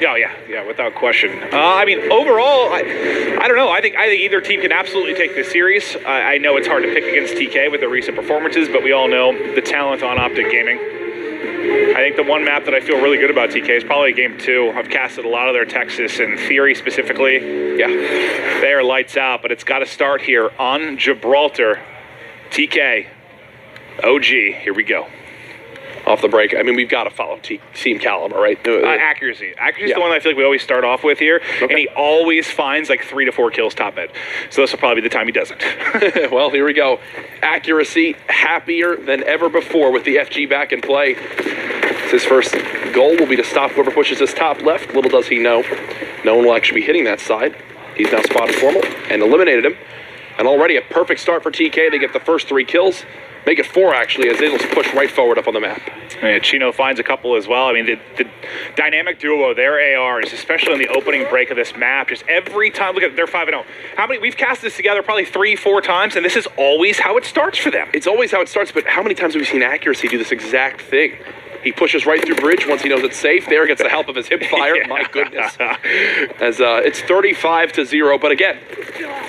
Oh yeah, without question. I mean, overall, I don't know. I think either team can absolutely take this series. I know it's hard to pick against TK with their recent performances, but we all know the talent on Optic Gaming. I think the one map that I feel really good about TK is probably Game 2. I've casted a lot of their Texas and Theory specifically. Yeah, they are lights out, but it's got to start here on Gibraltar. TK, OG, here we go. Off the break, I mean, we've got to follow Team Caliber, right? Accuracy. Accuracy is the one that I feel like we always start off with here, and he always finds like 3 to 4 kills top mid. So this will probably be the time he doesn't. Well, here we go. Accuracy, happier than ever before with the FG back in play. His first goal will be to stop whoever pushes his top left. Little does he know, no one will actually be hitting that side. He's now spotted Formal and eliminated him. And already a perfect start for TK. They get the first 3 kills. Make it 4, actually, as they just push right forward up on the map. Yeah, Chino finds a couple as well. I mean, the dynamic duo, their ARs, especially on the opening break of this map, just every time, look at, they're 5-0. How many, we've cast this together probably 3-4 times, and this is always how it starts for them. It's always how it starts, but how many times have we seen Accuracy do this exact thing? He pushes right through bridge once he knows it's safe. There gets the help of his hip fire. Yeah. My goodness. As it's 35-0. But again,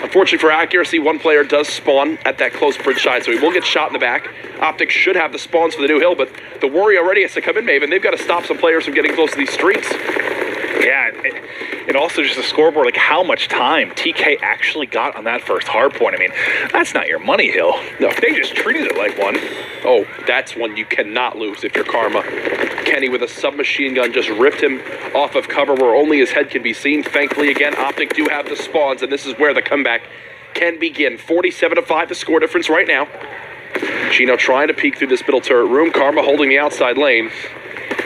unfortunately for Accuracy, one player does spawn at that close bridge side, so he will get shot in the back. Optic should have the spawns for the new hill, but the worry already has to come in, Maven. They've got to stop some players from getting close to these streaks. Yeah, and also just the scoreboard, like how much time TK actually got on that first hard point. I mean, that's not your money hill. No, they just treated it like one. Oh, that's one you cannot lose if you're Karma. Kenny with a submachine gun just ripped him off of cover where only his head can be seen. Thankfully, again, Optic do have the spawns, and this is where the comeback can begin. 47-5 the score difference right now. Chino trying to peek through this middle turret room. Karma holding the outside lane,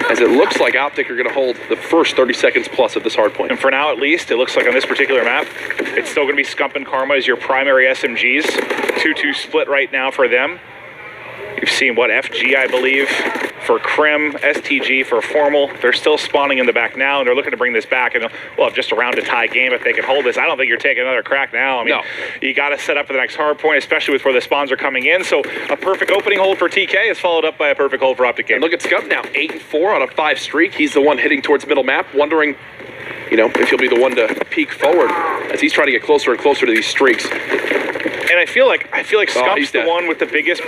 as it looks like Optic are going to hold the first 30 seconds plus of this hard point. And for now, at least, it looks like on this particular map, it's still going to be Scump and Karma as your primary SMGs. 2-2 split right now for them. You've seen, what, FG, I believe, for Crim, STG for Formal. They're still spawning in the back now, and they're looking to bring this back, and we'll have just a round to tie game if they can hold this. I don't think you're taking another crack now. I mean, you got to set up for the next hard point, especially with where the spawns are coming in. So a perfect opening hold for TK is followed up by a perfect hold for Optic Gaming. And look at Scump now, 8-4 on a 5 streak. He's the one hitting towards middle map, wondering, you know, if he'll be the one to peek forward as he's trying to get closer and closer to these streaks. And I feel like Scump's the one with the biggest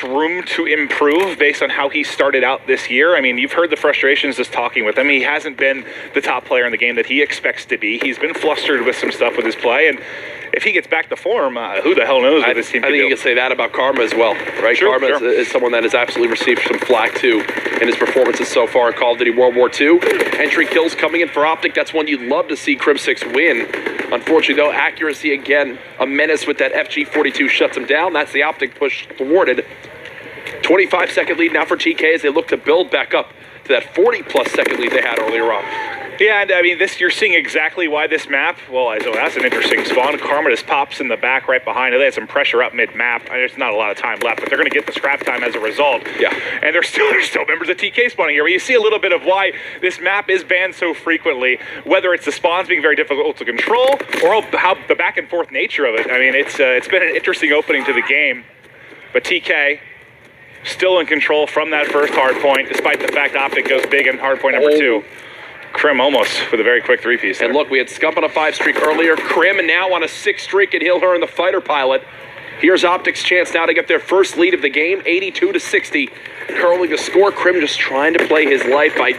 room to improve based on how he started out this year. I mean, you've heard the frustrations just talking with him. He hasn't been the top player in the game that he expects to be. He's been flustered with some stuff with his play, and if he gets back to form, who the hell knows what this team can do. I think you can say that about Karma as well, right? Sure, Karma is someone that has absolutely received some flack, too, in his performances so far in Call of Duty World War II. Entry kills coming in for Optic. That's one you'd love to see Crim 6 win. Unfortunately, though, Accuracy, again, a menace with that FG42 shuts him down. That's the Optic push thwarted. 25-second lead now for TK as they look to build back up to that 40-plus second lead they had earlier on. Yeah, and I mean, you're seeing exactly why this map, well, that's an interesting spawn. Karma just pops in the back right behind it. They had some pressure up mid-map. There's not a lot of time left, but they're going to get the scrap time as a result. Yeah. And there's still members of TK spawning here. But you see a little bit of why this map is banned so frequently, whether it's the spawns being very difficult to control or how the back-and-forth nature of it. I mean, it's been an interesting opening to the game. But TK still in control from that first hard point, despite the fact Optic goes big in hard point number 2. Crim almost with a very quick 3-piece there. And look, we had Scump on a 5 streak earlier. Crim and now on a 6 streak, and he'll her in the fighter pilot. Here's Optic's chance now to get their first lead of the game, 82-60. Curling the score. Crim just trying to play his life. I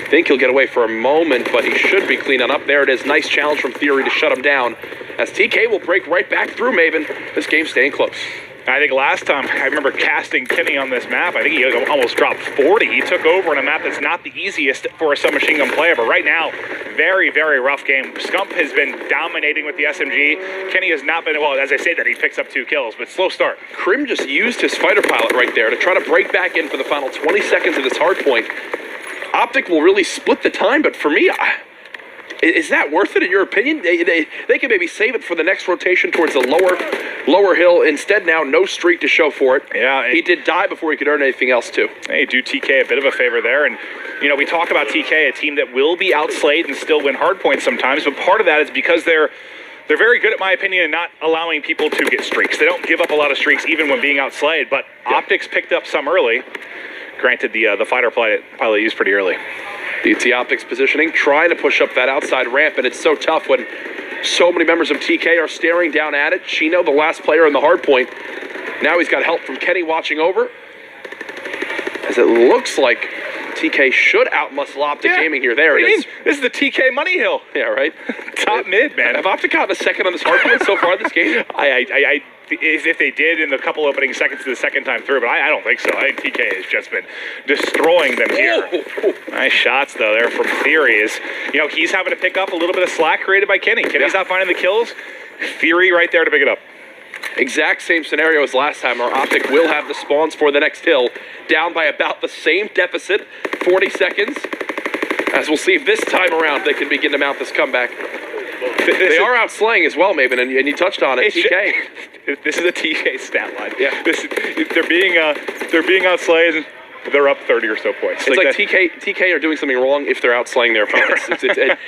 think he'll get away for a moment, but he should be clean on up. There it is. Nice challenge from Theory to shut him down. As TK will break right back through Maven. This game's staying close. I think last time, I remember casting Kenny on this map, I think he almost dropped 40. He took over in a map that's not the easiest for a submachine gun player, but right now, very, very rough game. Scump has been dominating with the SMG. Kenny has not been, well, as I say that, he picks up 2 kills, but slow start. Crim just used his fighter pilot right there to try to break back in for the final 20 seconds of this hard point. Optic will really split the time, but for me, is that worth it in your opinion? They can maybe save it for the next rotation towards the lower hill. Instead now, no streak to show for it. Yeah, he did die before he could earn anything else too. Hey, do TK a bit of a favor there. And, you know, we talk about TK, a team that will be outslayed and still win hard points sometimes, but part of that is because they're very good, in my opinion, in not allowing people to get streaks. They don't give up a lot of streaks even when being outslayed, but Optics picked up some early. Granted, the fighter pilot used pretty early. You see Optic's positioning, trying to push up that outside ramp, and it's so tough when so many members of TK are staring down at it. Chino, the last player in the hard point. Now he's got help from Kenny watching over. As it looks like TK should outmuscle Optic Gaming here. There it is. This is the TK money hill. Yeah, right? Top mid, man. Have Optic gotten a second on this hard point so far this game? If they did in the couple opening seconds the second time through, but I don't think so. I think TK has just been destroying them here. Nice shots, though, there from Theory. He's having to pick up a little bit of slack created by Kenny. Kenny's not finding the kills. Theory right there to pick it up. Exact same scenario as last time. Our Optic will have the spawns for the next hill. Down by about the same deficit, 40 seconds. As we'll see if this time around they can begin to mount this comeback. They are outslaying as well, Maven, and you touched on it. TK. This is a TK stat line. Yeah. They're being outslayed. They're up 30 or so points. It's like TK are doing something wrong if they're outslaying their opponents.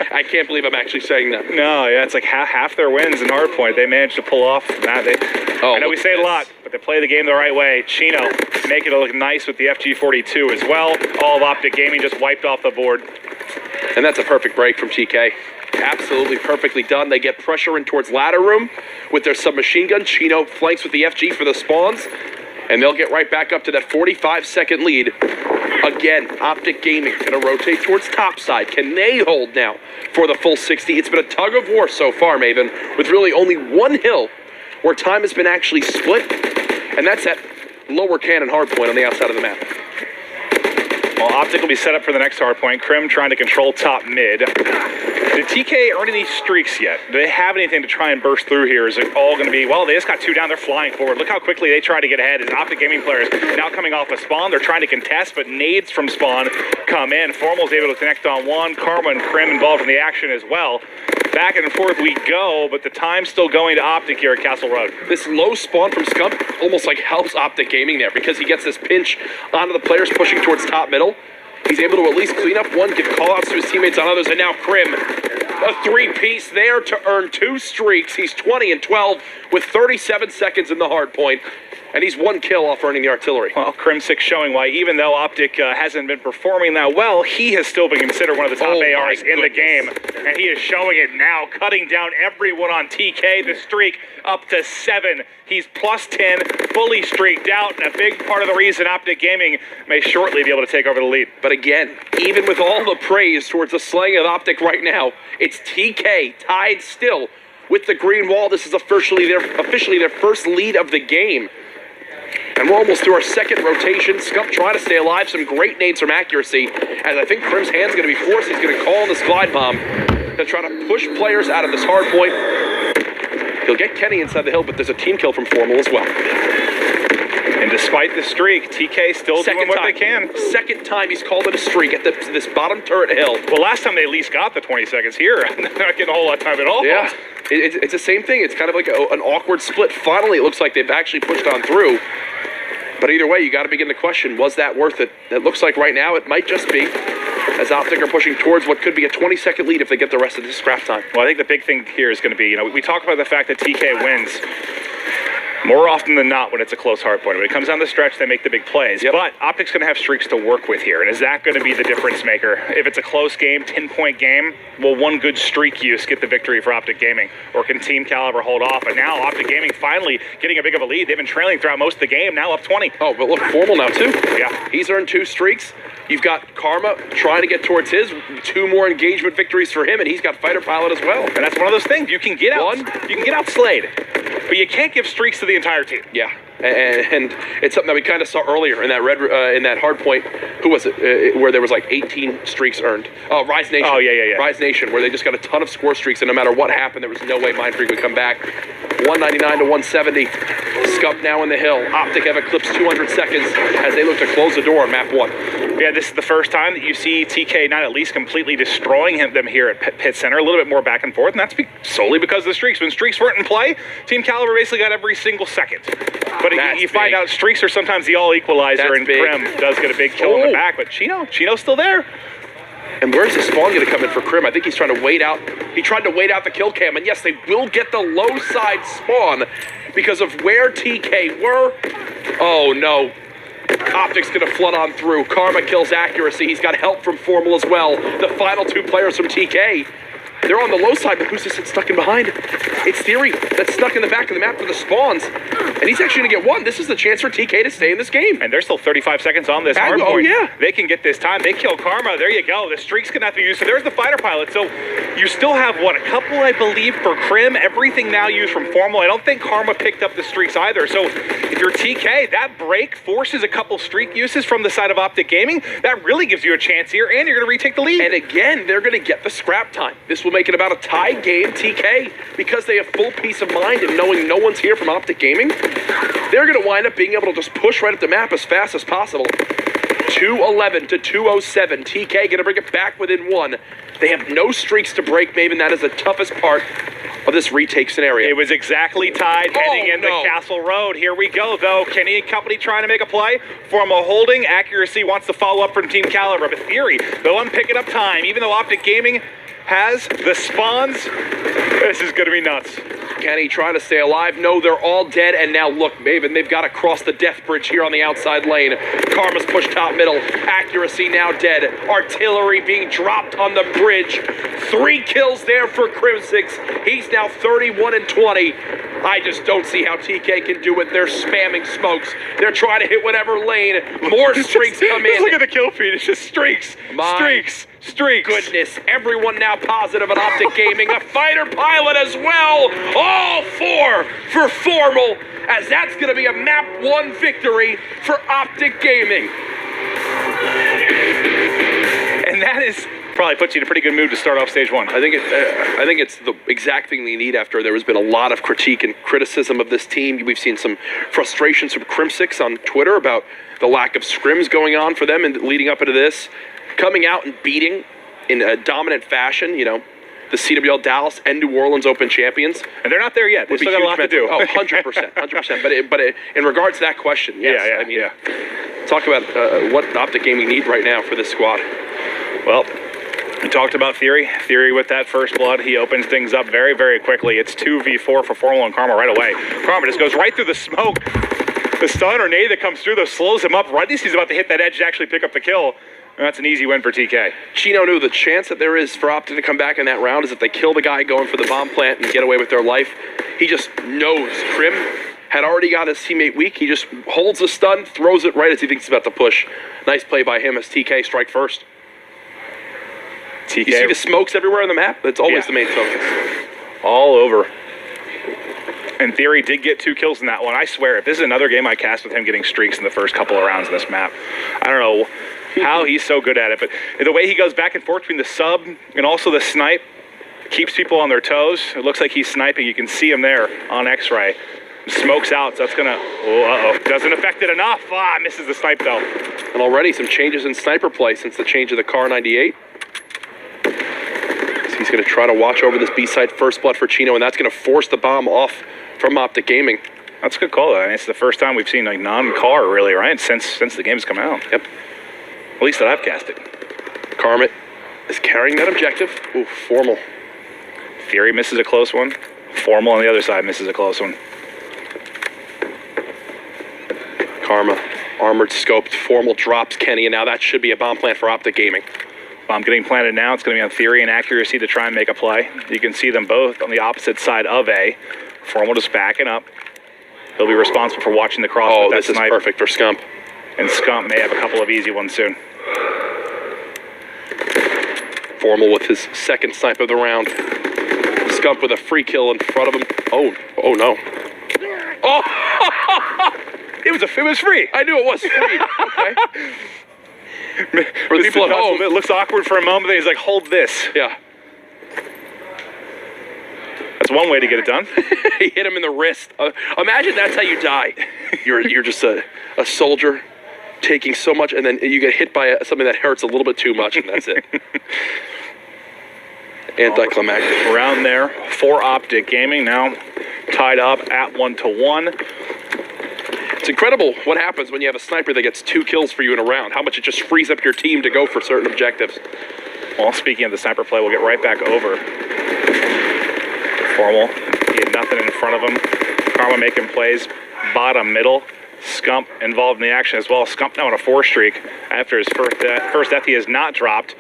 I can't believe I'm actually saying that. No, yeah, it's like half their wins in hardpoint they managed to pull off. I know we say it a lot, but they play the game the right way. Chino making it look nice with the FG42 as well. All of Optic Gaming just wiped off the board. And that's a perfect break from TK. Absolutely perfectly done. They get pressure in towards ladder room with their submachine gun. Chino flanks with the FG for the spawns. And they'll get right back up to that 45-second lead. Again, Optic Gaming going to rotate towards top side. Can they hold now for the full 60? It's been a tug of war so far, Maven, with really only one hill where time has been actually split, and that's at lower cannon hardpoint on the outside of the map. Well, Optic will be set up for the next hardpoint. Krim trying to control top mid. Did TK earn any streaks yet? Do they have anything to try and burst through here? Is it all going to be, well, they just got two down, they're flying forward. Look how quickly they try to get ahead as Optic Gaming players now coming off a spawn. They're trying to contest, but nades from spawn come in. Formal's able to connect on one. Karma and Krim involved in the action as well. Back and forth we go, but the time's still going to Optic here at Castle Road. This low spawn from Scump almost like helps Optic Gaming there because he gets this pinch onto the players pushing towards top middle. He's able to at least clean up one, give call-outs to his teammates on others, and now Krim, a three-piece there to earn 2 streaks. He's 20 and 12 with 37 seconds in the hard point, and he's 1 kill off earning the artillery. Well, Crim6 showing why even though Optic hasn't been performing that well, he has still been considered one of the top ARs in the game, and he is showing it now, cutting down everyone on TK. The streak up to 7. He's plus 10, fully streaked out, and a big part of the reason Optic Gaming may shortly be able to take over the lead. But again, even with all the praise towards the slaying of Optic right now, it's TK tied still with the green wall. This is officially their first lead of the game. And we're almost through our second rotation. Scump trying to stay alive. Some great nades from accuracy. As I think Krim's hand's going to be forced. He's going to call on this glide bomb to try to push players out of this hard point. He'll get Kenny inside the hill, but there's a team kill from Formal as well. And despite the streak, TK still doing what they can. Second time he's called it a streak at this bottom turret hill. Well, last time they at least got the 20 seconds here. They're not getting a whole lot of time at all. Yeah, it's the same thing. It's kind of like an awkward split. Finally, it looks like they've actually pushed on through. But either way, you got to begin to question, was that worth it? It looks like right now it might just be, as Optic are pushing towards what could be a 20-second lead if they get the rest of this scrap time. Well, I think the big thing here is going to be, we talk about the fact that TK wins more often than not when it's a close hardpoint. When it comes down the stretch, they make the big plays. Yep. But Optic's going to have streaks to work with here. And is that going to be the difference maker? If it's a close game, 10-point game, will one good streak use get the victory for Optic Gaming? Or can Team Caliber hold off? And now Optic Gaming finally getting a big of a lead. They've been trailing throughout most of the game, now up 20. Oh, but look, Formal now too. Yeah. He's earned 2 streaks. You've got Karma trying to get towards his, 2 more engagement victories for him, and he's got Fighter Pilot as well. And that's one of those things. You can get outslayed, but you can't give streaks to the entire team. Yeah, and it's something that we kind of saw earlier in that in that hard point. Who was it? Where there was like 18 streaks earned. Oh, Rise Nation. Oh, yeah. Rise Nation, where they just got a ton of score streaks, and no matter what happened, there was no way Mind Freak would come back. 199 to 170. Scump now in the hill. Optic have eclipsed 200 seconds as they look to close the door on map 1. Yeah, this is the first time that you see TK not at least completely destroying them here at Pit Center. A little bit more back and forth, and that's solely because of the streaks. When streaks weren't in play, Team Caliber basically got every single second. But you find out streaks are sometimes the all-equalizer, and Krim does get a big kill in the back, but Chino's still there. And where's the spawn going to come in for Krim? I think he's trying to wait out. He tried to wait out the kill cam, and yes, they will get the low side spawn because of where TK were. Oh, no. Optic's going to flood on through. Karma kills accuracy. He's got help from Formal as well. The final two players from TK. They're on the low side, but who's this that's stuck in behind? It's Theory that's stuck in the back of the map for the spawns. And he's actually going to get one. This is the chance for TK to stay in this game. And there's still 35 seconds on this hard point. Oh, yeah. They can get this time. They kill Karma. There you go. The streak's going to have to use. So there's the fighter pilot. So you still have, what, a couple, I believe, for Crim. Everything now used from Formal. I don't think Karma picked up the streaks either. So if you're TK, that break forces a couple streak uses from the side of Optic Gaming. That really gives you a chance here, and you're going to retake the lead. And again, they're going to get the scrap time. This will make it about a tie game, TK, because they have full peace of mind and knowing no one's here from Optic Gaming. They're going to wind up being able to just push right up the map as fast as possible. 2:11 to 2:07. TK going to bring it back within one. They have no streaks to break, Maven. That is the toughest part of this retake scenario. It was exactly tied heading into Castle Road. Here we go, though. Kenny and company trying to make a play. Formal holding. Accuracy wants to follow up from Team Caliber. But Theory, they'll unpick it up time. Even though Optic Gaming has the spawns, this is going to be nuts. Kenny trying to stay alive. No, they're all dead. And now look, Maven, they've got to cross the death bridge here on the outside lane. Karma's pushed top middle. Accuracy now dead. Artillery being dropped on the bridge. 3 kills there for Crimsix. He's now 31 and 20. I just don't see how TK can do it. They're spamming smokes. They're trying to hit whatever lane. More streaks come in. Look at the kill feed. It's just streaks. Streaks. Goodness. Everyone now positive on Optic Gaming. A fighter pilot as well. All 4 for Formal, as that's going to be a map 1 victory for Optic Gaming. And that is probably puts you in a pretty good mood to start off stage 1. I think it's the exact thing they need after there has been a lot of critique and criticism of this team. We've seen some frustrations from Crimsix on Twitter about the lack of scrims going on for them and leading up into this. Coming out and beating in a dominant fashion, you know, the CWL Dallas and New Orleans Open champions. And they're not there yet. They still got a lot to do. Oh, 100%. 100%. But in regards to that question, yes. Yeah. I mean, talk about what Optic Gaming need right now for this squad. Well, we talked about Theory. Theory with that first blood. He opens things up very, very quickly. It's 2v4 for Formal and Karma right away. Karma just goes right through the smoke. The stun or nade that comes through, though, slows him up right as he's about to hit that edge to actually pick up the kill. And that's an easy win for TK. Chino knew the chance that there is for Optic to come back in that round is if they kill the guy going for the bomb plant and get away with their life. He just knows. Crim had already got his teammate weak. He just holds the stun, throws it right as he thinks he's about to push. Nice play by him as TK strike first. TK. You see the smokes everywhere on the map? That's always the main focus. All over. And Theory did get 2 kills in that one. I swear, if this is another game I cast with him getting streaks in the first couple of rounds in this map, I don't know how he's so good at it. But the way he goes back and forth between the sub and also the snipe keeps people on their toes. It looks like he's sniping. You can see him there on X-ray. Smokes out, so that's going to... Doesn't affect it enough. Misses the snipe, though. And already some changes in sniper play since the change of the Car 98. So he's going to try to watch over this B-side first blood for Chino, and that's going to force the bomb off from Optic Gaming. That's a good call, though. I mean, it's the first time we've seen like non-car, really, right? Since the game's come out. Yep. At least that I've casted. Karma is carrying that objective. Ooh, Formal. Theory misses a close one. Formal on the other side misses a close one. Karma, armored, scoped. Formal drops Kenny, and now that should be a bomb plant for Optic Gaming. Bomb getting planted now. It's going to be on Theory and Accuracy to try and make a play. You can see them both on the opposite side of A. Formal just backing up. He'll be responsible for watching the cross. Oh, this is perfect for Scump. And Scump may have a couple of easy ones soon. Formal with his second snipe of the round. Scump with a free kill in front of him. Oh no. Oh! It was free. I knew it was free. Okay. For the people at home, it looks awkward for a moment. Then he's like, "Hold this." Yeah. That's one way to get it done. He hit him in the wrist. Imagine that's how you die. You're just a soldier taking so much, and then you get hit by something that hurts a little bit too much, and that's it. Anticlimactic. Around there for Optic Gaming, now tied up at 1-1. It's incredible what happens when you have a sniper that gets 2 kills for you in a round. How much it just frees up your team to go for certain objectives. Well, speaking of the sniper play, we'll get right back over. Formal. He had nothing in front of him. Karma making plays. Bottom, middle. Scump involved in the action as well. Scump now on a 4 streak after his first death. He has not dropped.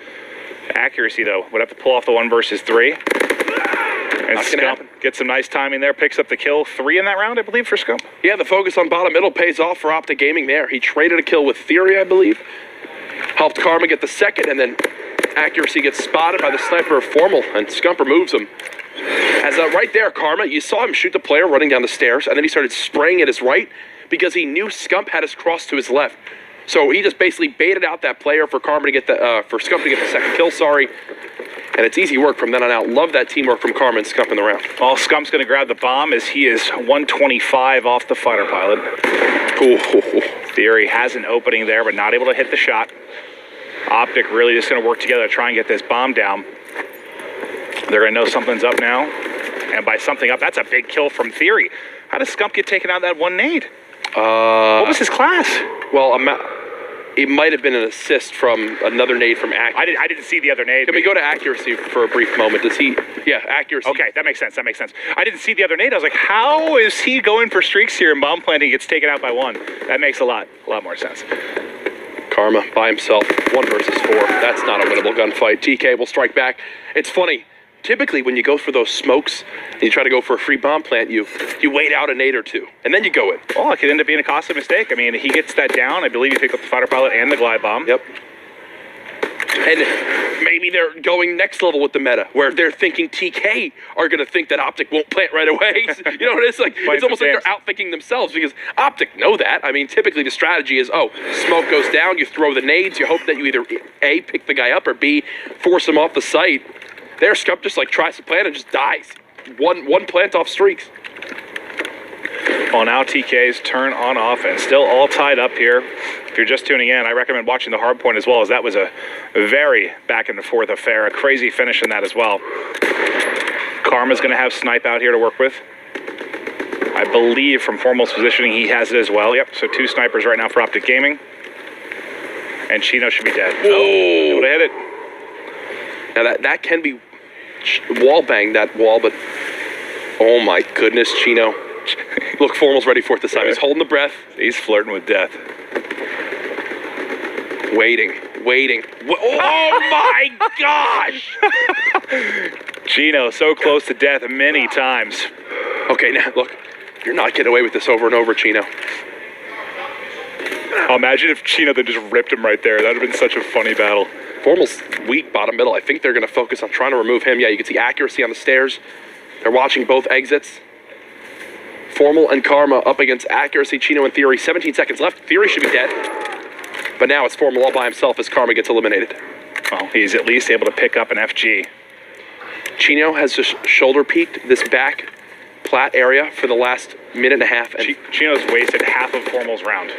Accuracy, though, would have to pull off the 1 versus 3. And Scump gets some nice timing there, picks up the kill. 3 in that round, I believe, for Scump. Yeah, the focus on bottom middle pays off for Optic Gaming there. He traded a kill with Theory, I believe. Helped Karma get the second, and then Accuracy gets spotted by the sniper of Formal, and Scump removes him. As right there, Karma, you saw him shoot the player running down the stairs, and then he started spraying at his right because he knew Scump had his cross to his left. So he just basically baited out that player for Karma to get the for Scump to get the second kill. Sorry, and it's easy work from then on out. Love that teamwork from Karma and Scump in the round. Well, Scump's going to grab the bomb as he is 125 off the fighter pilot. Ooh. Theory has an opening there, but not able to hit the shot. Optic really just going to work together to try and get this bomb down. They're going to know something's up now, and by something up, that's a big kill from Theory. How does Scump get taken out that one nade? What was his class? Well, it might have been an assist from another nade from Accuracy. I didn't see the other nade. Can we go to Accuracy for a brief moment? Does he? Yeah, Accuracy. Okay, that makes sense. I didn't see the other nade. I was like, how is he going for streaks here and bomb planting gets taken out by 1? That makes a lot more sense. Karma by himself, 1 versus 4. That's not a winnable gunfight. TK will strike back. It's funny. Typically, when you go for those smokes and you try to go for a free bomb plant, you wait out a nade or 2, and then you go in. Well, it could end up being a costly mistake. I mean, he gets that down. I believe he picked up the fighter pilot and the glide bomb. Yep. And maybe they're going next level with the meta, where they're thinking TK are going to think that Optic won't plant right away. You know what it is? Like, it's almost like they're outthinking themselves, because Optic know that. I mean, typically the strategy is, smoke goes down, you throw the nades, you hope that you either A, pick the guy up, or B, force him off the site. There, Scump just tries to plant and just dies. One plant off streaks. Well, now TK's turn on offense. Still all tied up here. If you're just tuning in, I recommend watching the hard point as well, as that was a very back and forth affair. A crazy finish in that as well. Karma's going to have Snipe out here to work with. I believe from Formal's positioning, he has it as well. Yep, so 2 snipers right now for Optic Gaming. And Chino should be dead. Oh, able to hit it. Now that can be wall bang, that wall, but oh my goodness, Chino. Look, Formal's ready for it this time. He's holding the breath. He's flirting with death. Waiting. Oh my gosh! Chino so close to death many times. Okay, now look, you're not getting away with this over and over, Chino. Oh, imagine if Chino then just ripped him right there. That would have been such a funny battle. Formal's weak bottom middle. I think they're going to focus on trying to remove him. Yeah, you can see Accuracy on the stairs. They're watching both exits. Formal and Karma up against Accuracy, Chino, and Theory. 17 seconds left. Theory should be dead. But now it's Formal all by himself as Karma gets eliminated. Well, he's at least able to pick up an FG. Chino has just shoulder peeked this back plat area for the last minute and a half. And Chino's wasted half of Formal's round.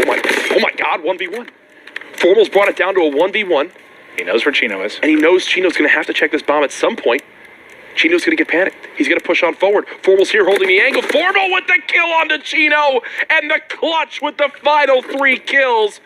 Oh my God, 1v1. Formal's brought it down to a 1v1. He knows where Chino is. And he knows Chino's going to have to check this bomb at some point. Chino's going to get panicked. He's going to push on forward. Formal's here holding the angle. Formal with the kill onto Chino. And the clutch with the final 3 kills.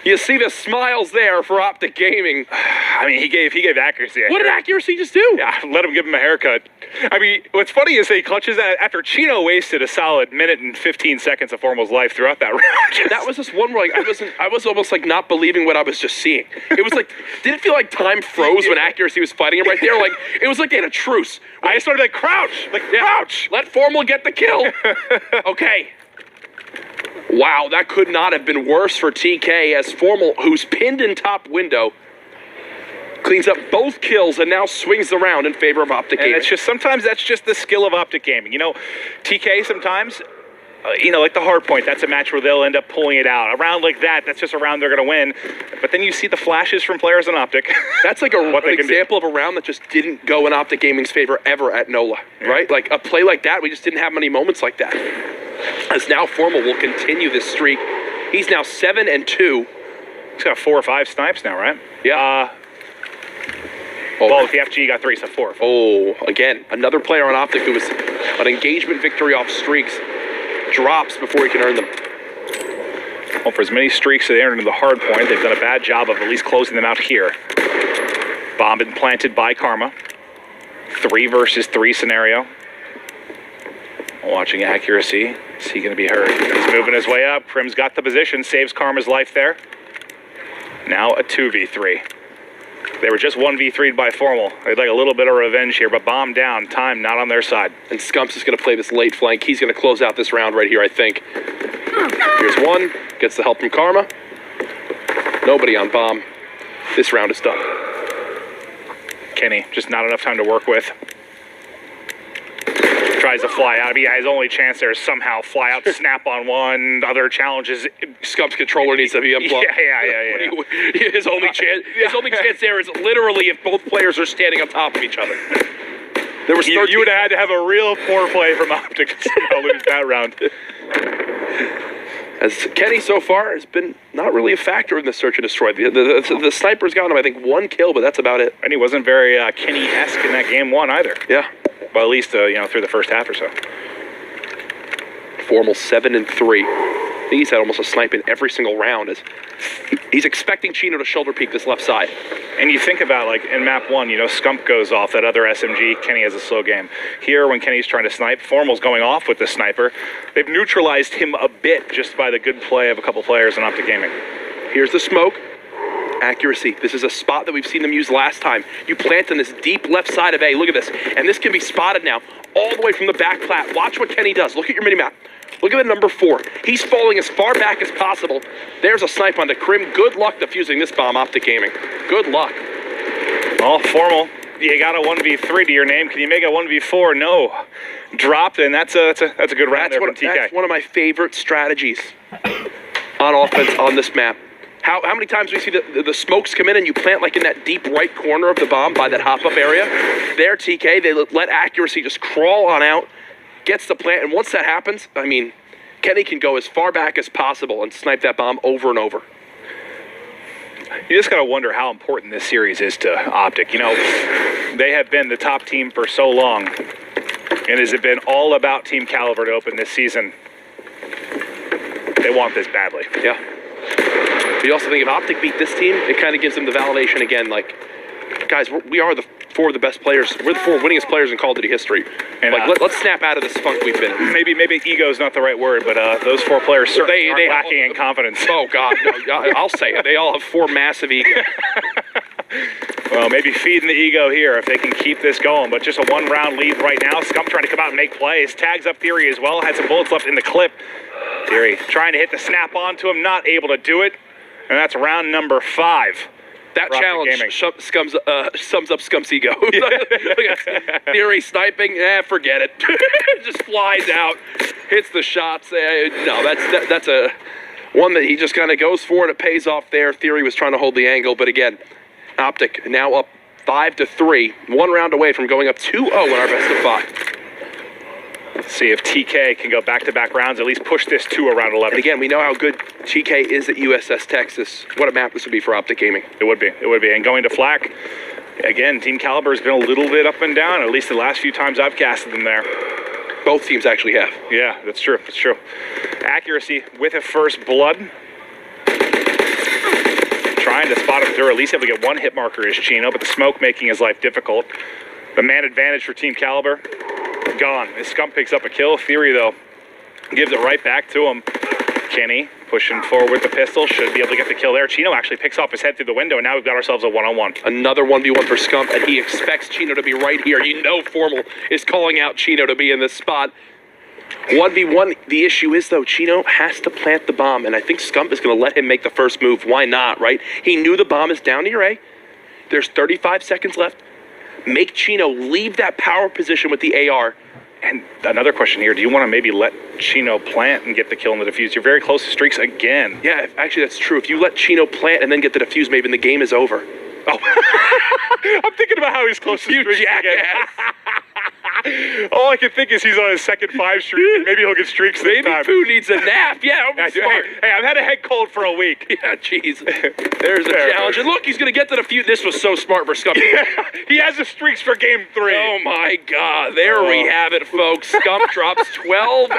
You see the smiles there for Optic Gaming. I mean, he gave Accuracy. What did Accuracy just do? Yeah, let him give him a haircut. I mean, what's funny is he clutches that after Chino wasted a solid minute and 15 seconds of Formal's life throughout that round. That was just one where I was almost like not believing what I was just seeing. It was like, did it feel like time froze when Accuracy was fighting him right there? Like, it was like they had a truce. I started like, crouch! Like, crouch! Let Formal get the kill. Okay. Wow, that could not have been worse for TK, as Formal, who's pinned in top window, cleans up both kills and now swings the round in favor of Optic Gaming. And sometimes that's just the skill of Optic Gaming. You know, TK sometimes, like the hard point, that's a match where they'll end up pulling it out. A round like that, that's just a round they're going to win. But then you see the flashes from players on Optic. That's like an example of a round that just didn't go in Optic Gaming's favor ever at NOLA, right? Like a play like that, we just didn't have many moments like that. As now Formal will continue this streak. He's now 7-2. He's got 4 or 5 snipes now, right? Yeah. Well, with the FG, he got 3, so 4. Oh, again, another player on Optic who was an engagement victory off streaks, drops before he can earn them. Well, for as many streaks as they earned into the hard point, they've done a bad job of at least closing them out here. Bomb been planted by Karma. 3 versus 3 scenario. Watching Accuracy. Is he going to be hurt? He's moving his way up. Krim's got the position, saves Karma's life there. Now a 2v3. They were just 1v3'd by Formal. They'd like a little bit of revenge here, but bomb down. Time not on their side. And Scumps is going to play this late flank. He's going to close out this round right here, I think. Here's one. Gets the help from Karma. Nobody on bomb. This round is done. Kenny, just not enough time to work with. Tries to fly out. His only chance there is somehow fly out, snap on one. Other challenges. Scumps controller needs to be unplugged. Yeah. His only chance there is literally if both players are standing on top of each other. There was you would have had to have a real poor play from Optic to somehow lose that round. As Kenny so far has been not really a factor in the search and destroy. The sniper's got him, I think, 1 kill, but that's about it. And he wasn't very Kenny-esque in that game 1 either. Yeah. Well, at least through the first half or so. Formal 7-3. He's had almost a snipe in every single round. As he's expecting Chino to shoulder peek this left side. And you think about, like, in map 1, Scump goes off, that other SMG, Kenny has a slow game. Here, when Kenny's trying to snipe, Formal's going off with the sniper. They've neutralized him a bit just by the good play of a couple players in Optic Gaming. Here's the smoke. Accuracy. This is a spot that we've seen them use last time. You plant on this deep left side of A. Look at this. And this can be spotted now all the way from the back plat. Watch what Kenny does. Look at your mini-map. Look at the number 4. He's falling as far back as possible. There's a snipe onto Krim. Good luck defusing this bomb, Optic Gaming. Good luck. All Formal. You got a 1v3 to your name. Can you make a 1v4? No. Dropped, and that's a good round there from TK. That's one of my favorite strategies on offense on this map. How many times we see the smokes come in and you plant like in that deep right corner of the bomb by that hop-up area? There, TK, they let accuracy just crawl on out, gets the plant, and once that happens, I mean, Kenny can go as far back as possible and snipe that bomb over and over. You just got to wonder how important this series is to Optic. They have been the top team for so long, and has it been all about Team Caliber to open this season? They want this badly. Yeah. We also think if Optic beat this team, it kind of gives them the validation again, like, guys, we are the 4 of the best players. We're the 4 winningest players in Call of Duty history. And let's snap out of this funk we've been in. Maybe ego is not the right word, but those 4 players certainly aren't lacking in confidence. Oh, God, no, I'll say it. They all have 4 massive egos. Well, maybe feeding the ego here if they can keep this going, but just a 1-round lead right now. Scump trying to come out and make plays. Tags up Theory as well. Had some bullets left in the clip. Theory trying to hit the snap onto him, not able to do it. And that's round number 5. That challenge sums up Scump's ego. Theory sniping, forget it. Just flies out, hits the shots. No, that's a one that he just kind of goes for, and it pays off there. Theory was trying to hold the angle, but again, Optic now up 5-3, 1 round away from going up 2-0 in our best of 5. Let's see if TK can go back-to-back rounds, at least push this to around 11. And again, we know how good TK is at USS Texas. What a map this would be for Optic Gaming. It would be. And going to Flak, again, Team Caliber has been a little bit up and down, at least the last few times I've casted them there. Both teams actually have. Yeah, that's true. Accuracy with a first blood. Trying to spot him through, at least able to get 1 hit marker is Chino, but the smoke making his life difficult. The man advantage for Team Caliber. Gone. His Scump picks up a kill. Theory, though, gives it right back to him. Kenny pushing forward with the pistol. Should be able to get the kill there. Chino actually picks off his head through the window, and now we've got ourselves a 1-on-1. Another 1v1 for Scump, and he expects Chino to be right here. Formal is calling out Chino to be in this spot. 1v1, the issue is, though, Chino has to plant the bomb, and I think Scump is going to let him make the first move. Why not, right? He knew the bomb is down to your A. There's 35 seconds left. Make Chino leave that power position with the AR. And another question here, do you want to maybe let Chino plant and get the kill in the defuse? You're very close to streaks again. Yeah, actually that's true. If you let Chino plant and then get the defuse, maybe the game is over. Oh, I'm thinking about how he's close to streaks again. All I can think is he's on his second 5 streak, and maybe he'll get streaks this time. Maybe Pooh needs a nap. Yeah, smart. Hey, I've had a head cold for a week. Yeah, jeez. There's a challenge. And look, he's going to get to the defuse. This was so smart for Scump. He has the streaks for game 3. Oh, my God. There we have it, folks. Scump drops 12-4.